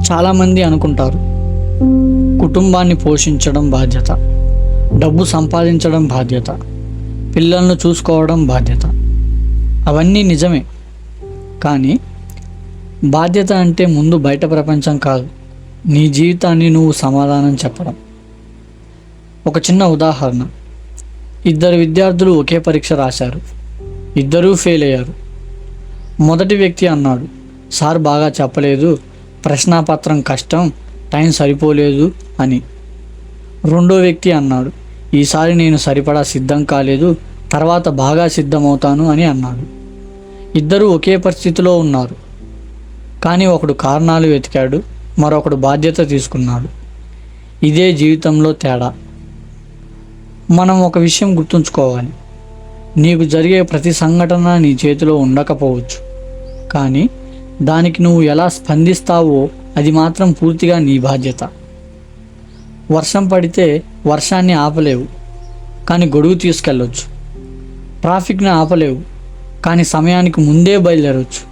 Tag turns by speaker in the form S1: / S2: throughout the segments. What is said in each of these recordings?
S1: చాలామంది అనుకుంటారు, కుటుంబాన్ని పోషించడం బాధ్యత, డబ్బు సంపాదించడం బాధ్యత, పిల్లలను చూసుకోవడం బాధ్యత. అవన్నీ నిజమే. కానీ బాధ్యత అంటే ముందు బయట ప్రపంచం కాదు, నీ జీవితాన్ని నువ్వు సమాధానం చెప్పడం. ఒక చిన్న ఉదాహరణ. ఇద్దరు విద్యార్థులు ఒకే పరీక్ష రాశారు. ఇద్దరూ ఫెయిల్ అయ్యారు. మొదటి వ్యక్తి అన్నాడు, సార్ బాగా చెప్పలేదు, ప్రశ్నాపత్రం కష్టం, టైం సరిపోలేదు అని. రెండో వ్యక్తి అన్నాడు, ఈసారి నేను సరిపడా సిద్ధం కాలేదు, తర్వాత బాగా సిద్ధమవుతాను అని అన్నాడు. ఇద్దరూ ఒకే పరిస్థితిలో ఉన్నారు. కానీ ఒకడు కారణాలు వెతికాడు, మరొకడు బాధ్యత తీసుకున్నాడు. ఇదే జీవితంలో తేడా. మనం ఒక విషయం గుర్తుంచుకోవాలి. నీకు జరిగే ప్రతి సంఘటన నీ చేతిలో ఉండకపోవచ్చు, కానీ దానికి నువ్వు ఎలా స్పందిస్తావో అది మాత్రం పూర్తిగా నీ బాధ్యత. వర్షం పడితే వర్షాన్ని ఆపలేవు, కానీ గొడుగు తీసుకెళ్ళొచ్చు. ట్రాఫిక్ని ఆపలేవు, కానీ సమయానికి ముందే బయలుదేరవచ్చు.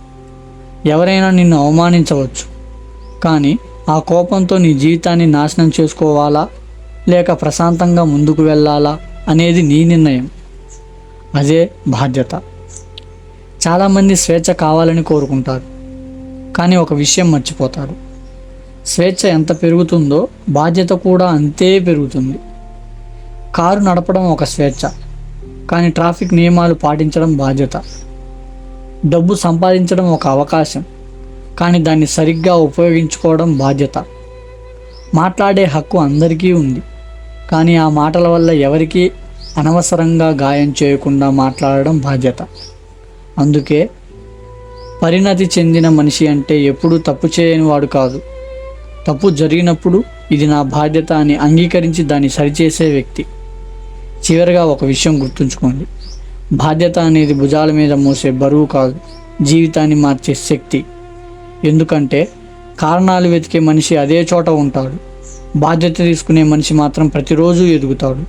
S1: ఎవరైనా నిన్ను అవమానించవచ్చు, కానీ ఆ కోపంతో నీ జీవితాన్ని నాశనం చేసుకోవాలా లేక ప్రశాంతంగా ముందుకు వెళ్ళాలా అనేది నీ నిర్ణయం. అదే బాధ్యత. చాలామంది స్వేచ్ఛ కావాలని కోరుకుంటారు, కానీ ఒక విషయం మర్చిపోతారు. స్వేచ్ఛ ఎంత పెరుగుతుందో బాధ్యత కూడా అంతే పెరుగుతుంది. కారు నడపడం ఒక స్వేచ్ఛ, కానీ ట్రాఫిక్ నియమాలు పాటించడం బాధ్యత. డబ్బు సంపాదించడం ఒక అవకాశం, కానీ దాన్ని సరిగ్గా ఉపయోగించుకోవడం బాధ్యత. మాట్లాడే హక్కు అందరికీ ఉంది, కానీ ఆ మాటల వల్ల ఎవరికీ అనవసరంగా గాయం చేయకుండా మాట్లాడడం బాధ్యత. అందుకే పరిణతి చెందిన మనిషి అంటే ఎప్పుడూ తప్పు చేయని వాడు కాదు, తప్పు జరిగినప్పుడు ఇది నా బాధ్యత అని అంగీకరించి దాన్ని సరిచేసే వ్యక్తి. చివరిగా ఒక విషయం గుర్తుంచుకోండి, బాధ్యత అనేది భుజాల మీద మోసే బరువు కాదు, జీవితాన్ని మార్చే శక్తి. ఎందుకంటే కారణాలు వెతికే మనిషి అదే చోట ఉంటాడు, బాధ్యత తీసుకునే మనిషి మాత్రం ప్రతిరోజు ఎదుగుతాడు.